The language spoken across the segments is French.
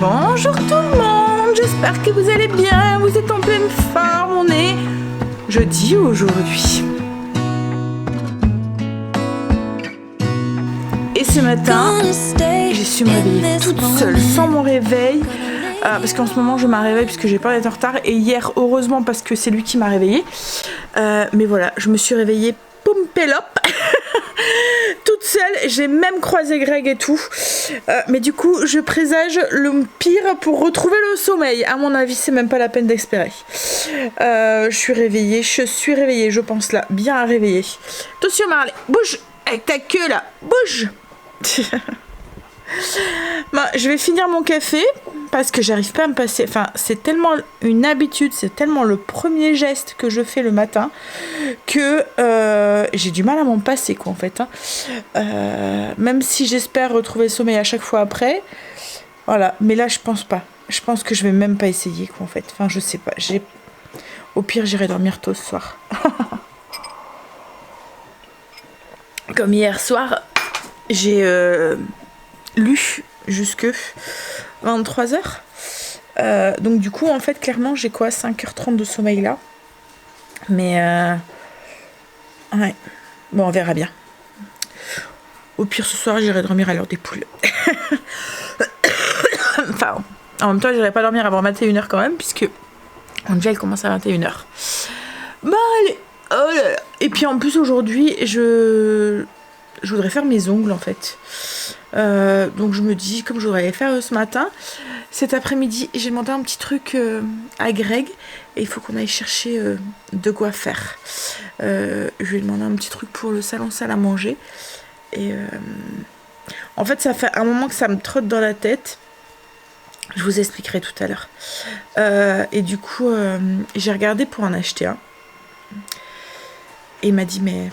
Bonjour tout le monde, j'espère que vous allez bien, vous êtes en pleine forme, on est jeudi aujourd'hui. Et ce matin, j'ai su me réveiller toute seule, sans mon réveil, parce qu'en ce moment je me réveille puisque j'ai peur d'être en retard, et hier, heureusement, parce que c'est lui qui m'a réveillée. Mais voilà, je me suis réveillée pompélope, toute seule, j'ai même croisé Greg et tout. Mais du coup, je présage le pire pour retrouver le sommeil. À mon avis, c'est même pas la peine d'espérer. Je suis réveillée, je pense là, bien réveillée. Attention Marley, bouge avec ta queue là, bouge. Bon, je vais finir mon café parce que j'arrive pas à me passer. Enfin, c'est tellement une habitude, c'est tellement le premier geste que je fais le matin que j'ai du mal à m'en passer, quoi, en fait. Même si j'espère retrouver le sommeil à chaque fois après. Voilà, mais là, je pense pas. Je pense que je vais même pas essayer, quoi, en fait. Enfin, je sais pas. Au pire, j'irai dormir tôt ce soir. Comme hier soir, j'ai lu jusque 23h. Donc du coup, en fait, clairement, j'ai quoi, 5h30 de sommeil là. Mais ouais, bon, on verra bien. Au pire, ce soir, j'irai dormir à l'heure des poules. Enfin, en même temps, j'irai pas dormir avant 21h quand même, puisque Angel commence à 21h. Bah allez, oh là là. Et puis en plus, aujourd'hui, je voudrais faire mes ongles en fait. Donc je me dis, comme je voudrais les faire ce matin, cet après-midi, j'ai demandé un petit truc à Greg et il faut qu'on aille chercher de quoi faire. Je lui ai demandé un petit truc pour le salon salle à manger. Et en fait, ça fait un moment que ça me trotte dans la tête. Je vous expliquerai tout à l'heure. Et du coup, j'ai regardé pour en acheter un. Et il m'a dit, mais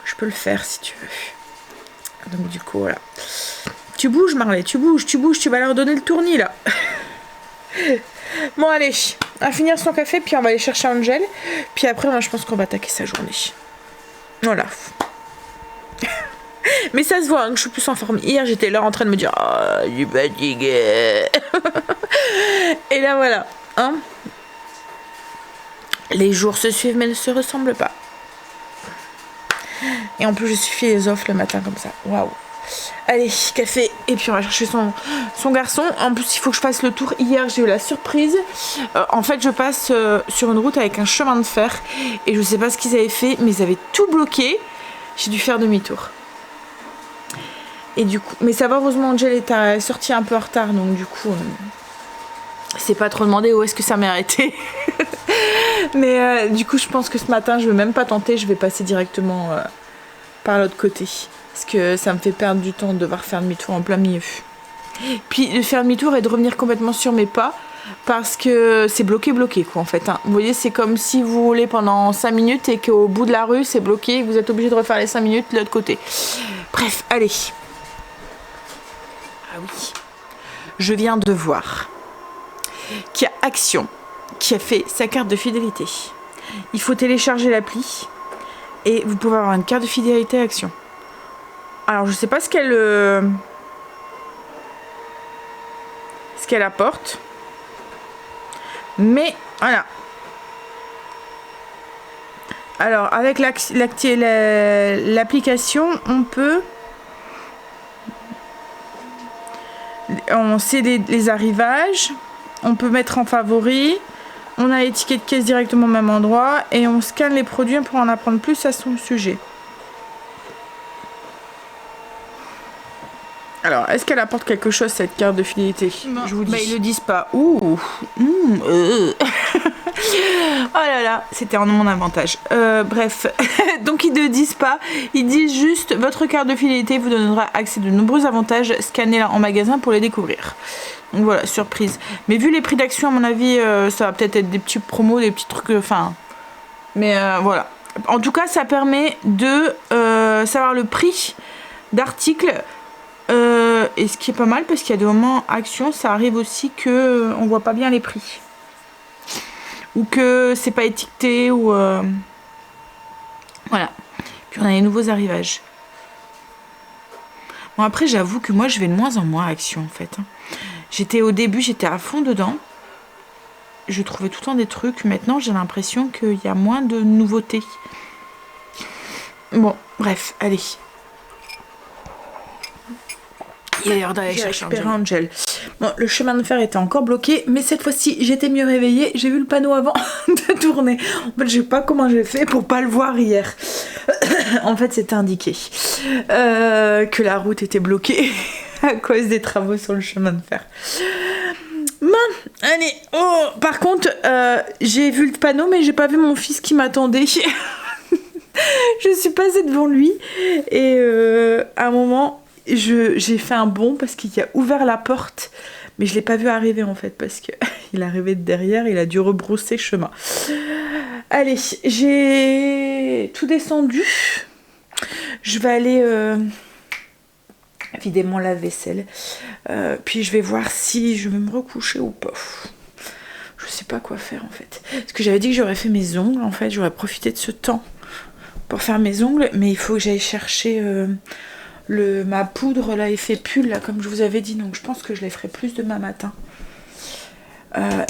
je peux le faire si tu veux. Donc du coup, voilà. Tu bouges, Marley, tu bouges, tu vas leur donner le tournis, là. Bon, allez, on va finir son café, puis on va aller chercher Angel. Puis après, moi, je pense qu'on va attaquer sa journée. Voilà. Mais ça se voit hein, que je suis plus en forme. Hier, j'étais là en train de me dire « Ah, je suis fatiguée. » Et là, voilà. Hein, les jours se suivent, mais ne se ressemblent pas. Et en plus, je suis philosophe le matin comme ça. Waouh. Allez, café. Et puis, on va chercher son garçon. En plus, il faut que je fasse le tour. Hier, j'ai eu la surprise. En fait, je passe sur une route avec un chemin de fer. Et je sais pas ce qu'ils avaient fait, mais ils avaient tout bloqué. J'ai dû faire demi-tour. Et du coup, mais ça va, heureusement, Angel est sortie un peu en retard. Donc, du coup, c'est pas trop demandé où est-ce que ça m'est arrêté. Mais du coup, je pense que ce matin, je vais même pas tenter. Je vais passer directement par l'autre côté. Parce que ça me fait perdre du temps de devoir faire demi-tour en plein milieu. Puis de faire demi-tour et de revenir complètement sur mes pas. Parce que c'est bloqué, quoi, en fait. Hein. Vous voyez, c'est comme si vous roulez pendant 5 minutes et qu'au bout de la rue, c'est bloqué et que vous êtes obligé de refaire les 5 minutes de l'autre côté. Bref, allez. Ah oui. Je viens de voir qu'il y a Action qui a fait sa carte de fidélité. Il faut télécharger l'appli et vous pouvez avoir une carte de fidélité Action. Alors je sais pas ce qu'elle apporte, mais voilà. Alors avec l'application, on sait les arrivages, on peut mettre en favori, on a l'étiquette caisse directement au même endroit et on scanne les produits pour en apprendre plus à son sujet. Alors, est-ce qu'elle apporte quelque chose, cette carte de fidélité? Non, je vous dis. Mais ils le disent pas. Ouh. Oh là là, c'était en mon avantage. Bref, donc ils ne disent pas. Ils disent juste, votre carte de fidélité vous donnera accès à de nombreux avantages. Scannez-la en magasin pour les découvrir. Donc voilà, surprise. Mais vu les prix d'Action, à mon avis, ça va peut-être être des petits promos, des petits trucs, enfin... Mais voilà. En tout cas, ça permet de savoir le prix d'articles. Et ce qui est pas mal parce qu'il y a des moments Action, ça arrive aussi que on voit pas bien les prix ou que c'est pas étiqueté ou voilà. Puis on a les nouveaux arrivages. Bon après j'avoue que moi je vais de moins en moins à Action en fait. Au début, j'étais à fond dedans. Je trouvais tout le temps des trucs. Maintenant, j'ai l'impression qu'il y a moins de nouveautés. Bon, bref, allez. Il est l'heure d'aller chercher un gel. Bon, le chemin de fer était encore bloqué, mais cette fois-ci, j'étais mieux réveillée. J'ai vu le panneau avant de tourner. En fait, je sais pas comment j'ai fait pour pas le voir hier. En fait, c'était indiqué que la route était bloquée à cause des travaux sur le chemin de fer. Bon, allez. Oh, par contre, j'ai vu le panneau, mais j'ai pas vu mon fils qui m'attendait. Je suis passée devant lui et à un moment, j'ai fait un bond parce qu'il a ouvert la porte, mais je l'ai pas vu arriver en fait parce que il est arrivé de derrière, il a dû rebrousser chemin. Allez, j'ai tout descendu. Je vais aller vider mon lave-vaisselle. Puis je vais voir si je vais me recoucher ou pas. Je sais pas quoi faire en fait. Parce que j'avais dit que j'aurais fait mes ongles. En fait, j'aurais profité de ce temps pour faire mes ongles. Mais il faut que j'aille chercher ma poudre, là, effet pull, là, comme je vous avais dit. Donc je pense que je les ferai plus demain matin.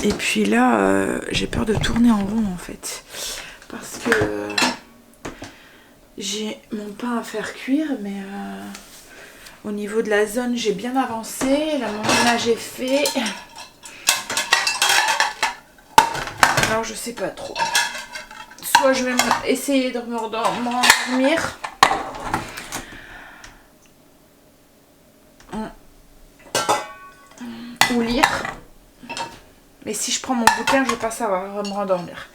Et puis là, j'ai peur de tourner en rond en fait. Parce que j'ai mon pain à faire cuire, mais au niveau de la zone, j'ai bien avancé. Là, mon ménage est fait. Alors, je sais pas trop. Soit je vais essayer de m'endormir. Ou lire. Mais si je prends mon bouquin, je vais pas savoir me rendormir.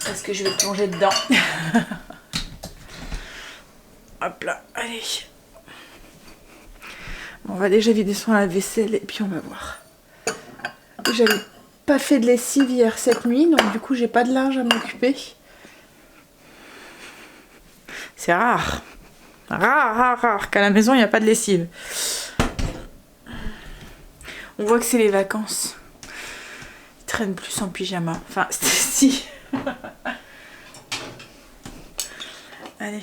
Parce que je vais plonger dedans. Hop là, allez. Bon, on va déjà vider son lave-vaisselle et puis on va voir. J'avais pas fait de lessive hier cette nuit, donc du coup j'ai pas de linge à m'occuper. C'est rare. Rare qu'à la maison il n'y a pas de lessive. On voit que c'est les vacances. Ils traînent plus en pyjama. Enfin, si. Allez.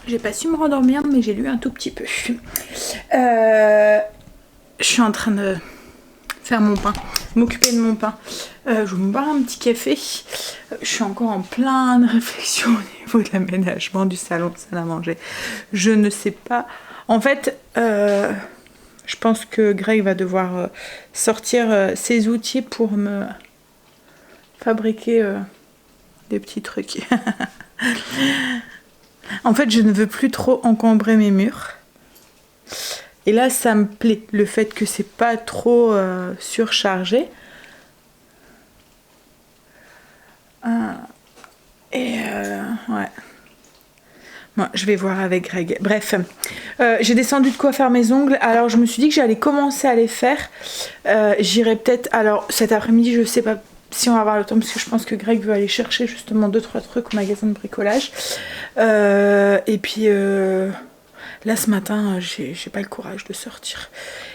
J'ai pas su me rendormir, mais j'ai lu un tout petit peu. Je suis en train de faire mon pain, m'occuper de mon pain. Je vais me boire un petit café. Je suis encore en pleine réflexion au niveau de l'aménagement du salon, salle à manger. Je ne sais pas. En fait, je pense que Greg va devoir sortir ses outils pour me fabriquer des petits trucs. En fait, je ne veux plus trop encombrer mes murs. Et là, ça me plaît, le fait que c'est pas trop surchargé. Ouais. Bon, je vais voir avec Greg. Bref, j'ai descendu de quoi faire mes ongles. Alors, je me suis dit que j'allais commencer à les faire. J'irai peut-être... Alors, cet après-midi, je sais pas si on va avoir le temps, parce que je pense que Greg veut aller chercher justement 2-3 trucs au magasin de bricolage. Et puis... Là, ce matin, j'ai pas le courage de sortir.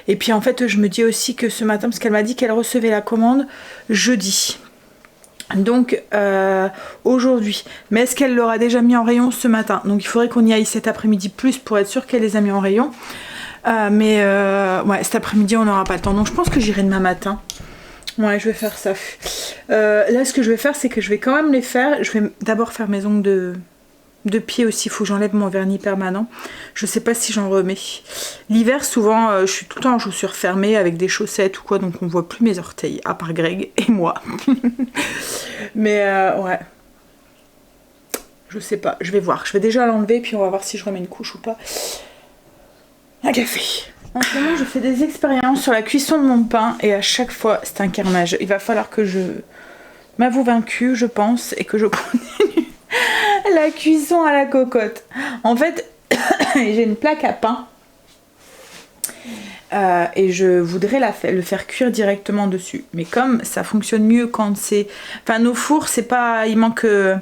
Et puis, en fait, je me dis aussi que ce matin, parce qu'elle m'a dit qu'elle recevait la commande jeudi. Donc, aujourd'hui. Mais est-ce qu'elle l'aura déjà mis en rayon ce matin? Donc, il faudrait qu'on y aille cet après-midi plus pour être sûr qu'elle les a mis en rayon. Ouais, cet après-midi, on n'aura pas le temps. Donc, je pense que j'irai demain matin. Ouais, je vais faire ça. Là, ce que je vais faire, c'est que je vais quand même les faire. Je vais d'abord faire mes ongles de pied aussi, il faut que j'enlève mon vernis permanent. Je sais pas si j'en remets. L'hiver, souvent, je suis tout le temps en chaussures fermées avec des chaussettes ou quoi, donc on voit plus mes orteils, à part Greg et moi. Mais ouais. Je sais pas, je vais voir. Je vais déjà l'enlever, puis on va voir si je remets une couche ou pas. Un café. En ce moment, je fais des expériences sur la cuisson de mon pain et à chaque fois, c'est un carnage. Il va falloir que je m'avoue vaincue, je pense, et que je continue la cuisson à la cocotte. En fait, j'ai une plaque à pain et je voudrais le faire cuire directement dessus. Mais comme ça fonctionne mieux quand c'est... Enfin, nos fours, c'est pas... Il manque de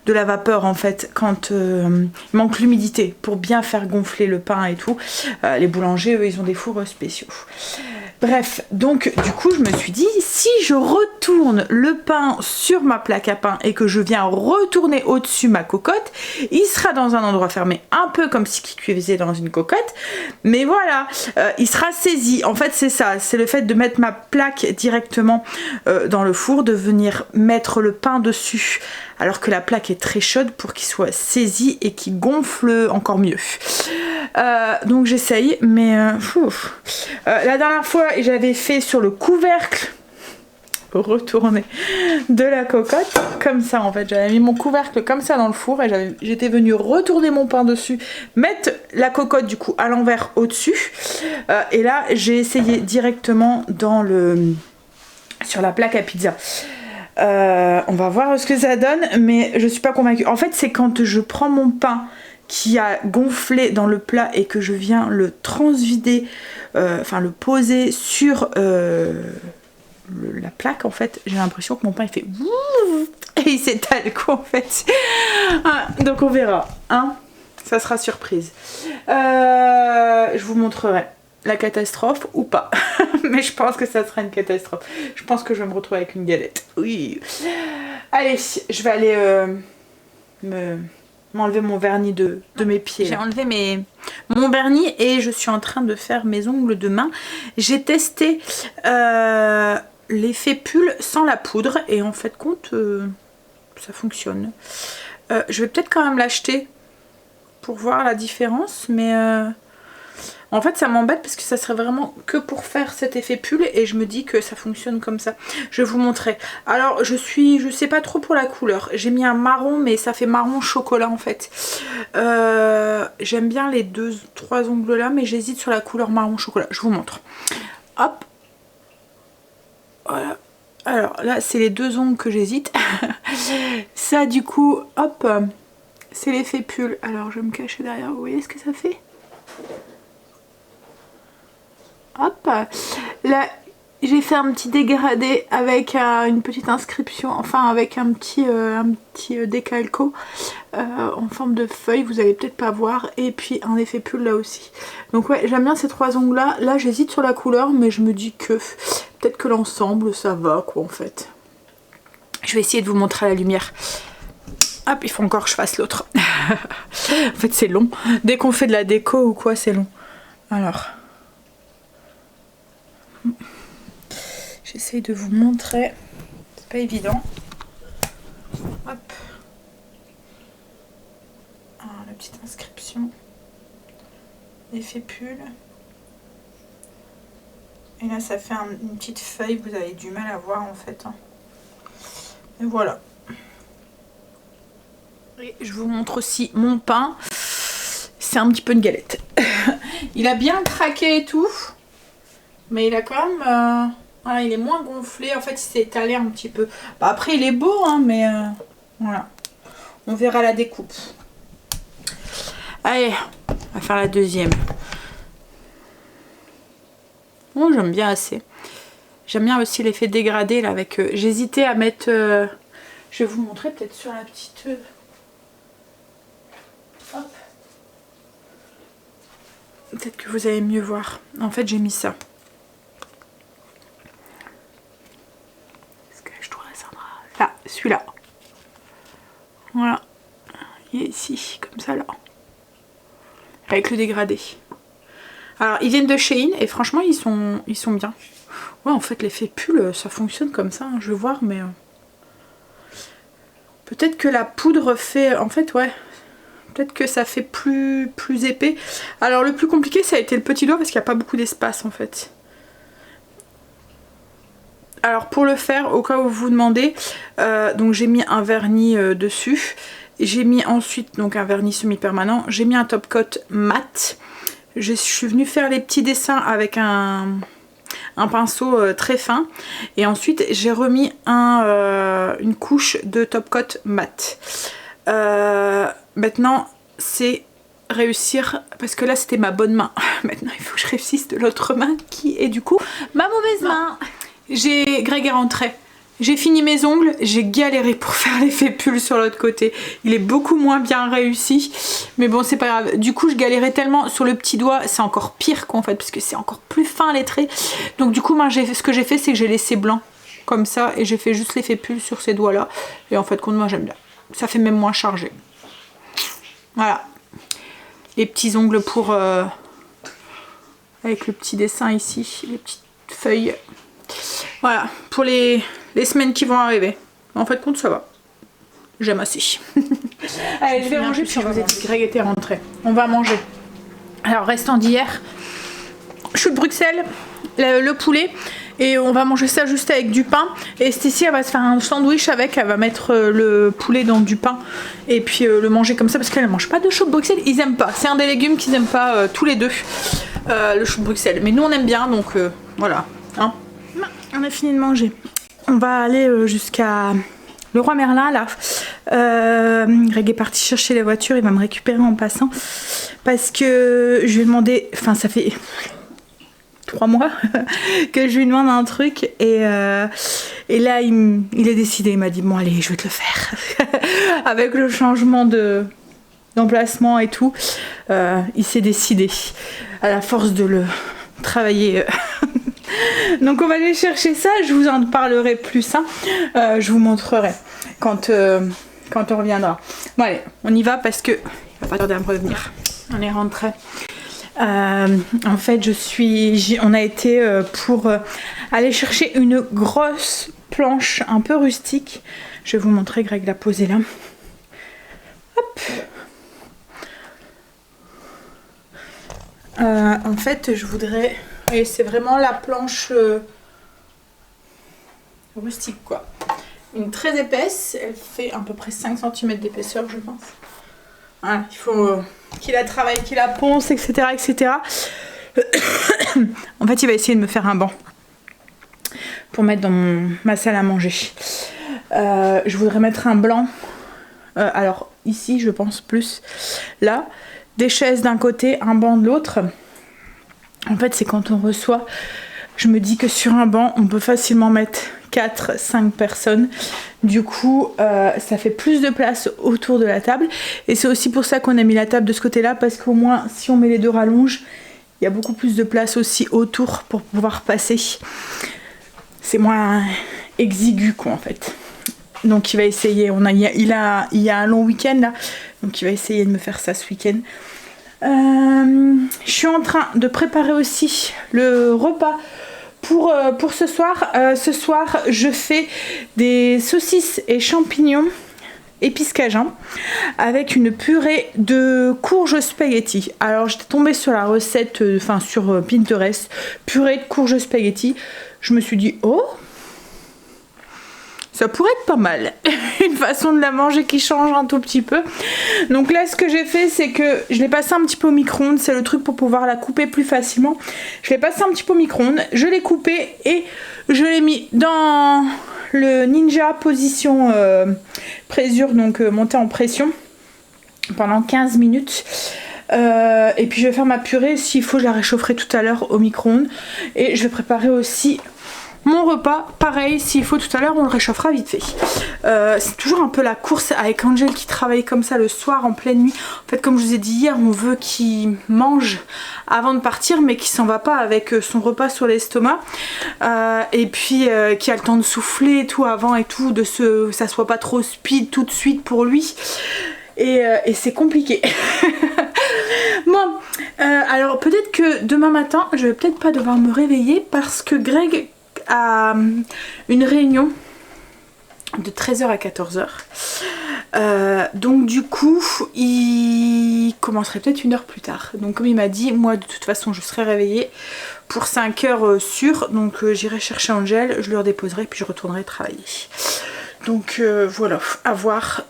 la vapeur, en fait, quand il manque l'humidité pour bien faire gonfler le pain et tout. Les boulangers, eux, ils ont des fours spéciaux. Bref, donc du coup je me suis dit, si je retourne le pain sur ma plaque à pain et que je viens retourner au-dessus ma cocotte, il sera dans un endroit fermé, un peu comme si il cuisait dans une cocotte, mais voilà, il sera saisi. En fait c'est ça, c'est le fait de mettre ma plaque directement dans le four, de venir mettre le pain dessus alors que la plaque est très chaude pour qu'il soit saisi et qu'il gonfle encore mieux. Donc j'essaye, mais la dernière fois j'avais fait sur le couvercle retourné de la cocotte, comme ça en fait, j'avais mis mon couvercle comme ça dans le four et j'étais venue retourner mon pain dessus, mettre la cocotte du coup à l'envers au-dessus, et là j'ai essayé directement sur la plaque à pizza. On va voir ce que ça donne, mais je suis pas convaincue. En fait c'est quand je prends mon pain qui a gonflé dans le plat et que je viens le transvider, enfin le poser sur la plaque, en fait, j'ai l'impression que mon pain il fait et il s'étale quoi en fait. Donc on verra, hein, ça sera surprise. Je vous montrerai la catastrophe ou pas. Mais je pense que ça sera une catastrophe. Je pense que je vais me retrouver avec une galette. Oui. Allez, je vais aller m'enlever mon vernis de mes pieds. J'ai enlevé mon vernis et je suis en train de faire mes ongles de main. J'ai testé l'effet pull sans la poudre et en fait compte ça fonctionne. Je vais peut-être quand même l'acheter pour voir la différence, mais en fait ça m'embête parce que ça serait vraiment que pour faire cet effet pull et je me dis que ça fonctionne comme ça. Je vais vous montrer. Alors je sais pas trop pour la couleur. J'ai mis un marron mais ça fait marron chocolat en fait. J'aime bien les 2-3 ongles là mais j'hésite sur la couleur marron chocolat. Je vous montre. Hop. Voilà. Alors là c'est les 2 ongles que j'hésite. Ça du coup hop c'est l'effet pull. Alors je vais me cacher derrière. Vous voyez ce que ça fait? Hop, là j'ai fait un petit dégradé avec une petite inscription, enfin avec un petit décalco en forme de feuille, vous allez peut-être pas voir, et puis un effet pull là aussi. Donc ouais, j'aime bien ces 3 ongles là. Là j'hésite sur la couleur mais je me dis que peut-être que l'ensemble ça va quoi en fait. Je vais essayer de vous montrer à la lumière. Hop, il faut encore que je fasse l'autre. En fait c'est long, dès qu'on fait de la déco ou quoi c'est long. Alors j'essaye de vous montrer, c'est pas évident. Hop. La petite inscription. Effet pull. Et là ça fait une petite feuille, vous avez du mal à voir en fait. Et voilà. Et je vous montre aussi mon pain. C'est un petit peu une galette. Il a bien craqué et tout. Mais il a quand même... voilà, il est moins gonflé. En fait, il s'est étalé un petit peu. Bah, après, il est beau, hein, mais... voilà. On verra la découpe. Allez, on va faire la deuxième. Oh, j'aime bien assez. J'aime bien aussi l'effet dégradé, là, avec... j'hésitais à mettre... je vais vous montrer peut-être sur la petite... hop. Peut-être que vous allez mieux voir. En fait, j'ai mis ça. Là, celui-là. Voilà. Il est ici, comme ça là. Avec le dégradé. Alors, ils viennent de Shein et franchement, ils sont bien. Ouais, en fait, l'effet pull, ça fonctionne comme ça. Hein, je vais voir, mais... peut-être que la poudre fait... en fait, ouais. Peut-être que ça fait plus épais. Alors, le plus compliqué, ça a été le petit doigt parce qu'il n'y a pas beaucoup d'espace, en fait. Alors pour le faire, au cas où vous vous demandez, donc j'ai mis un vernis dessus, j'ai mis ensuite donc un vernis semi-permanent, j'ai mis un top coat mat, je suis venue faire les petits dessins avec un pinceau très fin et ensuite j'ai remis une couche de top coat mat. Maintenant c'est réussir, parce que là c'était ma bonne main, maintenant il faut que je réussisse de l'autre main qui est du coup ma mauvaise main. Greg est rentré J'ai fini mes ongles, j'ai galéré pour faire l'effet pull sur l'autre côté. Il est beaucoup moins bien réussi, mais bon c'est pas grave. Du coup je galérais tellement sur le petit doigt, c'est encore pire qu'en fait, parce que c'est encore plus fin les traits. Donc du coup moi, ce que j'ai fait, c'est que j'ai laissé blanc comme ça, et j'ai fait juste l'effet pull sur ces doigts là. Et en fait compte, moi j'aime bien. Ça fait même moins chargé. Voilà. Les petits ongles pour... avec le petit dessin ici, les petites feuilles. Voilà, pour les semaines qui vont arriver. En fait, compte, ça va. J'aime assez. Allez, je vais manger, puis on va manger. Greg était rentré. On va manger. Alors, restant d'hier, chou de Bruxelles, le poulet, et on va manger ça juste avec du pain. Et Stécie, elle va se faire un sandwich avec, elle va mettre le poulet dans du pain, et puis le manger comme ça, parce qu'elle ne mange pas de chou de Bruxelles, ils aiment pas. C'est un des légumes qu'ils aiment pas tous les deux, le chou de Bruxelles. Mais nous, on aime bien, donc voilà. Hein. On a fini de manger. On va aller jusqu'à Leroy Merlin là. Greg est parti chercher les voitures, il va me récupérer en passant. Parce que je lui ai demandé, enfin ça fait 3 mois que je lui demande un truc. Et là il est décidé, il m'a dit bon allez je vais te le faire. Avec le changement d'emplacement et tout, il s'est décidé à la force de le travailler. Donc on va aller chercher ça, je vous en parlerai plus, hein. Je vous montrerai quand on reviendra. Bon allez, on y va parce que il va pas tarder à me revenir. On est rentré. En fait on a été pour aller chercher une grosse planche un peu rustique. Je vais vous montrer, Greg l'a posée là. Hop. En fait je voudrais... Et c'est vraiment la planche rustique quoi. Une très épaisse, elle fait à peu près 5 cm d'épaisseur je pense. Voilà, il faut qu'il la travaille, qu'il la ponce, etc. etc. En fait il va essayer de me faire un banc pour mettre dans ma salle à manger. Je voudrais mettre un blanc. Alors ici je pense plus là. Des chaises d'un côté, un banc de l'autre. En fait, c'est quand on reçoit, je me dis que sur un banc, on peut facilement mettre 4-5 personnes. Du coup, ça fait plus de place autour de la table. Et c'est aussi pour ça qu'on a mis la table de ce côté-là, parce qu'au moins, si on met les deux rallonges, il y a beaucoup plus de place aussi autour pour pouvoir passer. C'est moins exigu, quoi, en fait. Donc, il va essayer. Il y a un long week-end, là. Donc, il va essayer de me faire ça ce week-end. Je suis en train de préparer aussi le repas pour ce soir. Ce soir je fais des saucisses et champignons épices cajun avec une purée de courges spaghetti. Alors j'étais tombée sur la recette, sur Pinterest, purée de courges spaghetti. Je me suis dit oh, ça pourrait être pas mal. Une façon de la manger qui change un tout petit peu. Donc là ce que j'ai fait, c'est que je l'ai passé un petit peu au micro-ondes. C'est le truc pour pouvoir la couper plus facilement. Je l'ai passé un petit peu au micro-ondes, je l'ai coupé et je l'ai mis dans le Ninja position présure, donc montée en pression pendant 15 minutes. Et puis je vais faire ma purée. S'il faut, je la réchaufferai tout à l'heure au micro-ondes. Et je vais préparer aussi mon repas, pareil, s'il faut tout à l'heure, on le réchauffera vite fait. C'est toujours un peu la course avec Angel qui travaille comme ça le soir en pleine nuit. En fait, comme je vous ai dit hier, on veut qu'il mange avant de partir, mais qu'il s'en va pas avec son repas sur l'estomac. Et puis qu'il a le temps de souffler et tout avant et tout, ça soit pas trop speed tout de suite pour lui. Et c'est compliqué. Bon, alors peut-être que demain matin, je vais peut-être pas devoir me réveiller parce que Greg à une réunion de 13h à 14h. Donc du coup, il commencerait peut-être 1 heure plus tard. Donc comme il m'a dit, moi de toute façon je serai réveillée pour 5h sûr. Donc j'irai chercher Angel, je le redéposerai puis je retournerai travailler. Donc voilà, à voir.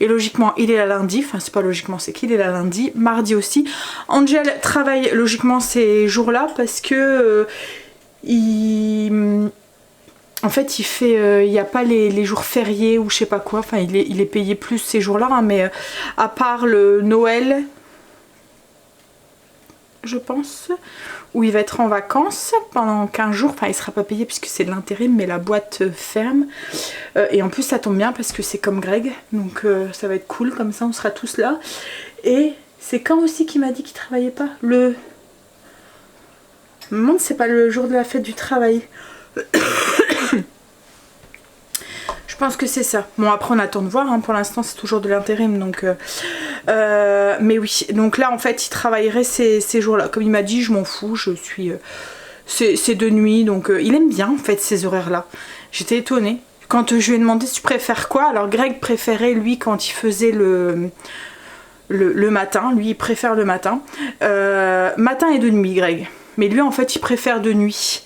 Et logiquement il est là lundi, enfin c'est pas logiquement, c'est qu'il est là lundi, mardi aussi. Angel travaille logiquement ces jours-là parce que en fait il n'y a pas les jours fériés ou je sais pas quoi, enfin il est payé plus ces jours là, hein, mais à part le Noël, je pense, où il va être en vacances pendant 15 jours. Enfin, il sera pas payé puisque c'est de l'intérim, mais la boîte ferme. Et en plus, ça tombe bien parce que c'est comme Greg, donc ça va être cool, comme ça on sera tous là. Et c'est quand aussi qu'il m'a dit qu'il travaillait pas? Je me demande si c'est pas le jour de la fête du travail. Je pense que c'est ça. Bon, après on attend de voir, hein. Pour l'instant c'est toujours de l'intérim, donc mais oui, donc là en fait il travaillerait ces jours-là. Comme il m'a dit, je m'en fous, je suis c'est de nuit, donc il aime bien en fait ces horaires-là. J'étais étonnée. Quand je lui ai demandé si tu préfères quoi, alors Greg préférait lui quand il faisait le matin, lui il préfère le matin. Matin et de nuit Greg. Mais lui en fait il préfère de nuit.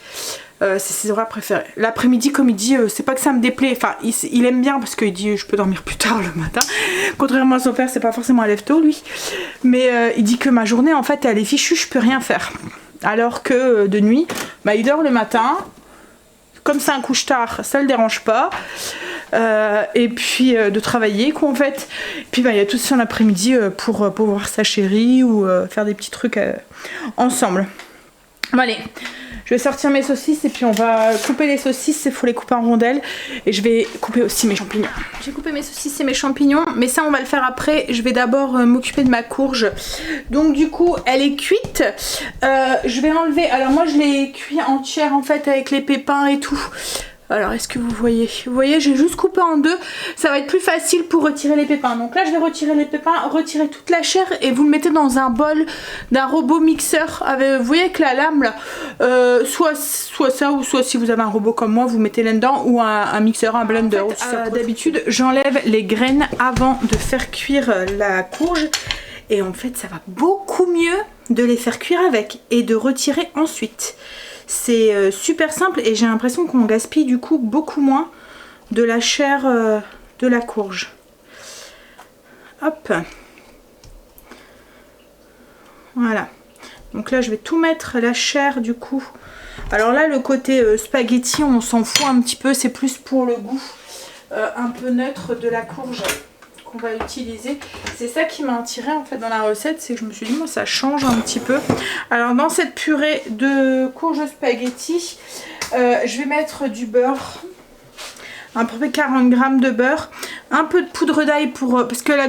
C'est ses horaires préférés. L'après-midi, comme il dit, c'est pas que ça me déplaît. Enfin, il aime bien parce qu'il dit je peux dormir plus tard le matin. Contrairement à son père, c'est pas forcément un lève-tôt lui. Mais il dit que ma journée en fait elle est fichue, je peux rien faire. Alors que de nuit, bah, il dort le matin. Comme c'est un couche-tard, ça le dérange pas. Et puis de travailler quoi en fait. Puis bah, il y a tout ça l'après-midi pour voir sa chérie ou faire des petits trucs ensemble. Bon allez. Je vais sortir mes saucisses et puis on va couper les saucisses, il faut les couper en rondelles. Et je vais couper aussi mes champignons. J'ai coupé mes saucisses et mes champignons, mais ça on va le faire après. Je vais d'abord m'occuper de ma courge. Donc du coup elle est cuite. Je vais enlever, alors moi je l'ai cuit entière en fait avec les pépins et tout. Alors est-ce que vous voyez? Vous voyez, j'ai juste coupé en deux. Ça va être plus facile pour retirer les pépins. Donc là je vais retirer les pépins, retirer toute la chair et vous le mettez dans un bol d'un robot mixeur. Vous voyez avec la lame là, soit ça ou soit si vous avez un robot comme moi, vous mettez là-dedans ou un mixeur, un blender. En fait, d'habitude j'enlève les graines avant de faire cuire la courge. Et en fait ça va beaucoup mieux de les faire cuire avec et de retirer ensuite. C'est super simple et j'ai l'impression qu'on gaspille du coup beaucoup moins de la chair de la courge. Hop. Voilà. Donc là je vais tout mettre la chair du coup. Alors là le côté spaghetti on s'en fout un petit peu, c'est plus pour le goût un peu neutre de la courge qu'on va utiliser. C'est ça qui m'a attiré en fait dans la recette, c'est que je me suis dit moi ça change un petit peu. Alors dans cette purée de courge spaghetti, je vais mettre du beurre, à peu près 40 g de beurre, un peu de poudre d'ail pour parce que la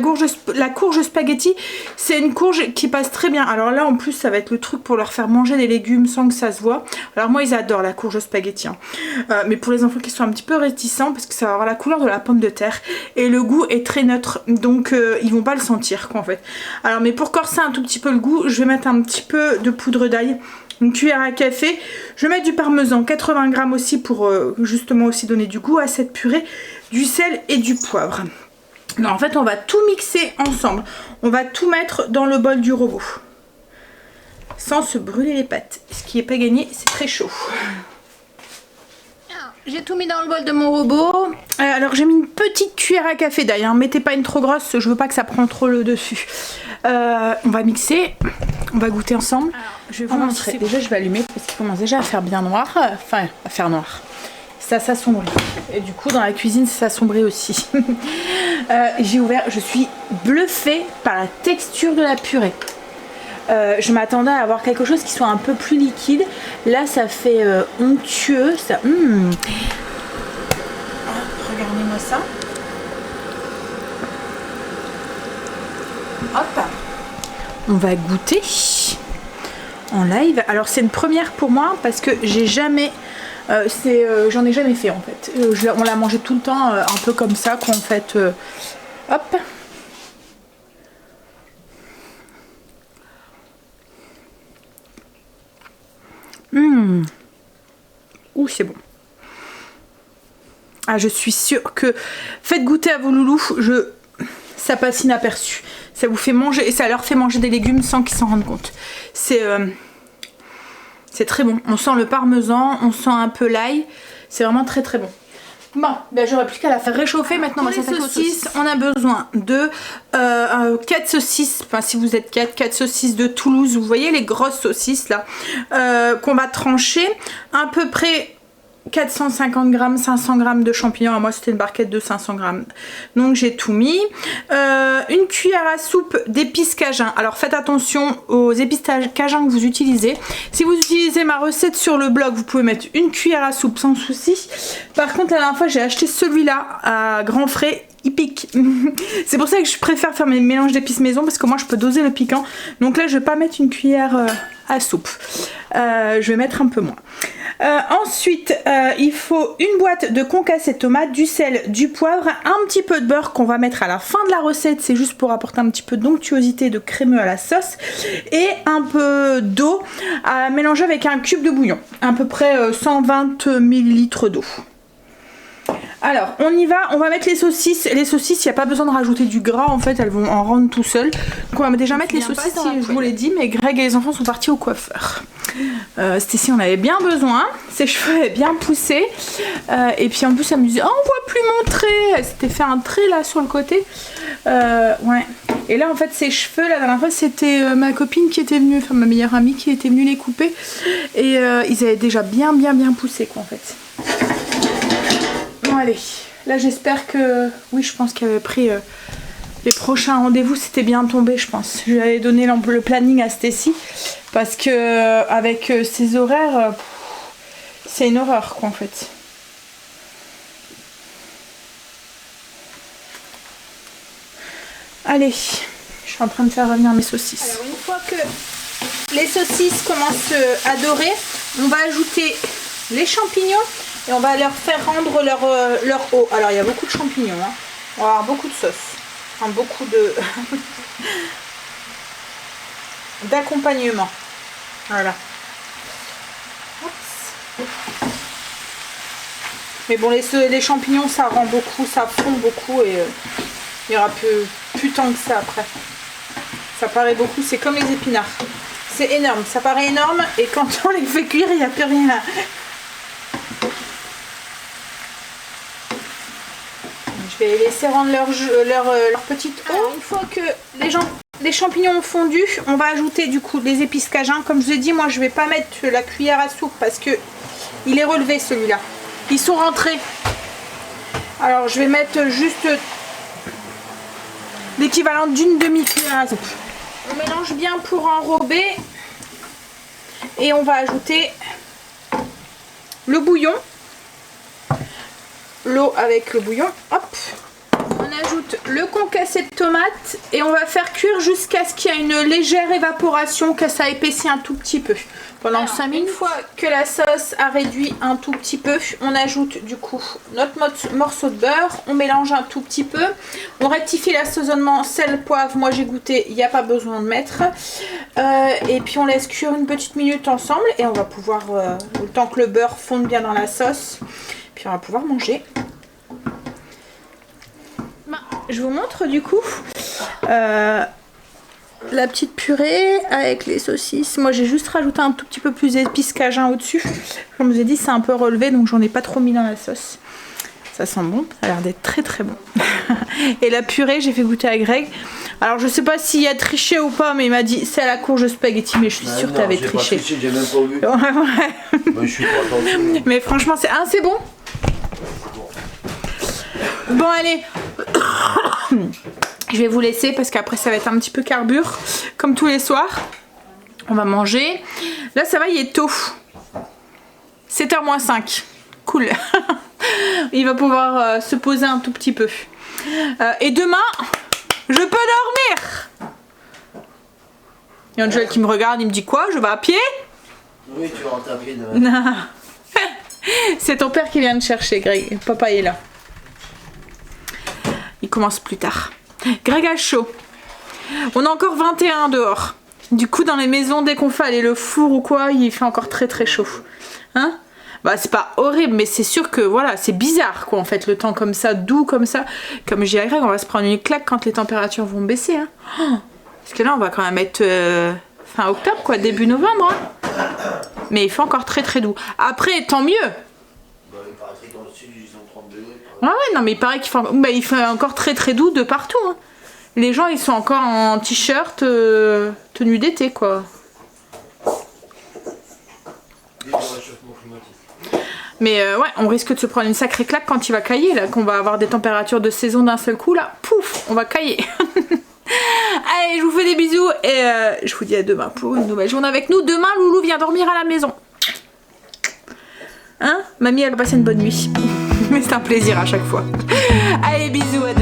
courge spaghetti c'est une courge qui passe très bien. Alors là en plus ça va être le truc pour leur faire manger des légumes sans que ça se voit. Alors moi ils adorent la courge spaghetti hein. Mais pour les enfants qui sont un petit peu réticents, parce que ça va avoir la couleur de la pomme de terre et le goût est très neutre, donc ils vont pas le sentir quoi en fait. Alors mais pour corser un tout petit peu le goût, je vais mettre un petit peu de poudre d'ail, une cuillère à café. Je vais mettre du parmesan, 80 g aussi pour justement aussi donner du goût à cette purée, du sel et du poivre. Non, en fait on va tout mixer ensemble. On va tout mettre dans le bol du robot. Sans se brûler les pattes. Ce qui n'est pas gagné, c'est très chaud. J'ai tout mis dans le bol de mon robot. Alors j'ai mis une petite cuillère à café d'ail, hein. Mettez pas une trop grosse, je veux pas que ça prenne trop le dessus. On va mixer, on va goûter ensemble. Alors, je vais vous montrer. Déjà je vais allumer parce qu'il commence déjà à faire bien noir. Enfin à faire noir. Ça s'assombrit. Et du coup dans la cuisine ça s'assombrit aussi. J'ai ouvert, je suis bluffée par la texture de la purée. Je m'attendais à avoir quelque chose qui soit un peu plus liquide. Là ça fait onctueux. Ça, regardez-moi ça. Hop. On va goûter en live. Alors c'est une première pour moi parce que j'ai jamais... j'en ai jamais fait en fait. On l'a mangé tout le temps un peu comme ça quoi en fait. Hop. Ouh, c'est bon. Ah, je suis sûre que faites goûter à vos loulous, ça passe inaperçu. Ça vous fait manger et ça leur fait manger des légumes sans qu'ils s'en rendent compte. C'est très bon. On sent le parmesan, on sent un peu l'ail. C'est vraiment très très bon. Bon, ben j'aurais plus qu'à la faire réchauffer. Maintenant, pour les saucisses, on a besoin de 4 saucisses, enfin si vous êtes 4 saucisses de Toulouse, vous voyez les grosses saucisses là, qu'on va trancher à peu près 450 grammes, 500 grammes de champignons. Moi c'était une barquette de 500 grammes. Donc j'ai tout mis. Une cuillère à soupe d'épices cajun. Alors faites attention aux épices cajun que vous utilisez. Si vous utilisez ma recette sur le blog, vous pouvez mettre une cuillère à soupe sans souci. Par contre la dernière fois j'ai acheté celui-là à grands frais. Il pique. C'est pour ça que je préfère faire mes mélanges d'épices maison parce que moi je peux doser le piquant. Donc là je vais pas mettre une cuillère à soupe. Je vais mettre un peu moins. Ensuite il faut une boîte de concassé de tomates, du sel, du poivre, un petit peu de beurre qu'on va mettre à la fin de la recette. C'est juste pour apporter un petit peu d'onctuosité, de crémeux à la sauce. Et un peu d'eau à mélanger avec un cube de bouillon. À peu près 120 ml d'eau. Alors on y va, on va mettre les saucisses. Les saucisses, il n'y a pas besoin de rajouter du gras en fait, elles vont en rendre tout seules. Donc on va déjà mettre les saucisses, je vous l'ai dit, mais Greg et les enfants sont partis au coiffeur. Stacy en avait bien besoin, ses cheveux avaient bien poussé. Et puis en plus elle me disait, oh on voit plus mon trait. Elle s'était fait un trait là sur le côté. Ouais. Et là en fait ses cheveux, la dernière fois c'était ma copine qui était venue, enfin ma meilleure amie qui était venue les couper. Et ils avaient déjà bien poussé quoi en fait. Bon allez, là j'espère que... Oui je pense qu'il avait pris les prochains rendez-vous, c'était bien tombé je pense. Je lui avais donné le planning à Stacy parce que avec ses horaires, c'est une horreur quoi en fait. Allez, je suis en train de faire revenir mes saucisses. Alors une fois que les saucisses commencent à dorer, on va ajouter les champignons. Et on va leur faire rendre leur eau. Alors il y a beaucoup de champignons. Hein. On va avoir beaucoup de sauce. Enfin, beaucoup de d'accompagnement. Voilà. Oups. Mais bon les champignons ça rend beaucoup, ça fond beaucoup et il n'y aura plus tant que ça après. Ça paraît beaucoup, c'est comme les épinards. C'est énorme, ça paraît énorme et quand on les fait cuire il n'y a plus rien à... Je vais laisser rendre leur petite eau. Alors, une fois que les champignons ont fondu, on va ajouter du coup des épices cajun. Comme je vous ai dit, moi je vais pas mettre la cuillère à soupe parce que il est relevé celui-là. Ils sont rentrés. Alors je vais mettre juste l'équivalent d'une demi-cuillère à soupe. On mélange bien pour enrober et on va ajouter le bouillon. L'eau avec le bouillon, hop, on ajoute le concassé de tomates et on va faire cuire jusqu'à ce qu'il y ait une légère évaporation, que ça épaissit un tout petit peu pendant 5 minutes. Une fois que la sauce a réduit un tout petit peu, on ajoute du coup notre morceau de beurre, on mélange un tout petit peu, on rectifie l'assaisonnement sel, poivre, moi j'ai goûté, il n'y a pas besoin de mettre, et puis on laisse cuire une petite minute ensemble et on va pouvoir, le temps que le beurre fonde bien dans la sauce, puis on va pouvoir manger. Je vous montre du coup la petite purée avec les saucisses. Moi j'ai juste rajouté un tout petit peu plus d'épices cajun au-dessus. Comme je vous ai dit, c'est un peu relevé donc j'en ai pas trop mis dans la sauce. Ça sent bon, ça a l'air d'être très très bon. Et la purée, j'ai fait goûter à Greg. Alors je sais pas s'il a triché ou pas, mais il m'a dit c'est à la courge spaghetti, mais je suis sûre que tu avais triché. Pas triché, j'ai même pas vu. Ouais. Moi, je suis pas attendu. Mais franchement c'est bon. Bon allez. Je vais vous laisser parce qu'après ça va être un petit peu carbure comme tous les soirs. On va manger. Là ça va, il est tôt. 7h moins 5. Cool. Il va pouvoir se poser un tout petit peu. Et demain, je peux dormir. Il y a Angel qui me regarde, il me dit quoi? Je vais à pied? Oui, tu vas en taper demain. C'est ton père qui vient te chercher, Greg. Papa est là. Il commence plus tard. Greg a chaud. On a encore 21 dehors. Du coup, dans les maisons, dès qu'on fait aller le four ou quoi, il fait encore très très chaud. Hein? Bah, c'est pas horrible, mais c'est sûr que voilà, c'est bizarre quoi en fait, le temps comme ça, doux comme ça. Comme je dis à Greg, on va se prendre une claque quand les températures vont baisser. Hein. Oh, parce que là, on va quand même être fin octobre, quoi, début novembre. Hein. Mais il fait encore très très doux. Après, tant mieux. Bah, il paraît que dans le sud, ils ont 30 degrés. Ouais, non, mais il paraît qu'il fait, il fait encore très très doux de partout. Hein. Les gens, ils sont encore en t-shirt, tenue d'été, quoi. Mais ouais, on risque de se prendre une sacrée claque quand il va cailler, là, qu'on va avoir des températures de saison d'un seul coup, là, pouf, on va cailler. Allez, je vous fais des bisous et je vous dis à demain pour une nouvelle journée avec nous. Demain, Loulou vient dormir à la maison. Hein? Mamie, elle va passer une bonne nuit. Mais c'est un plaisir à chaque fois. Allez, bisous, à demain.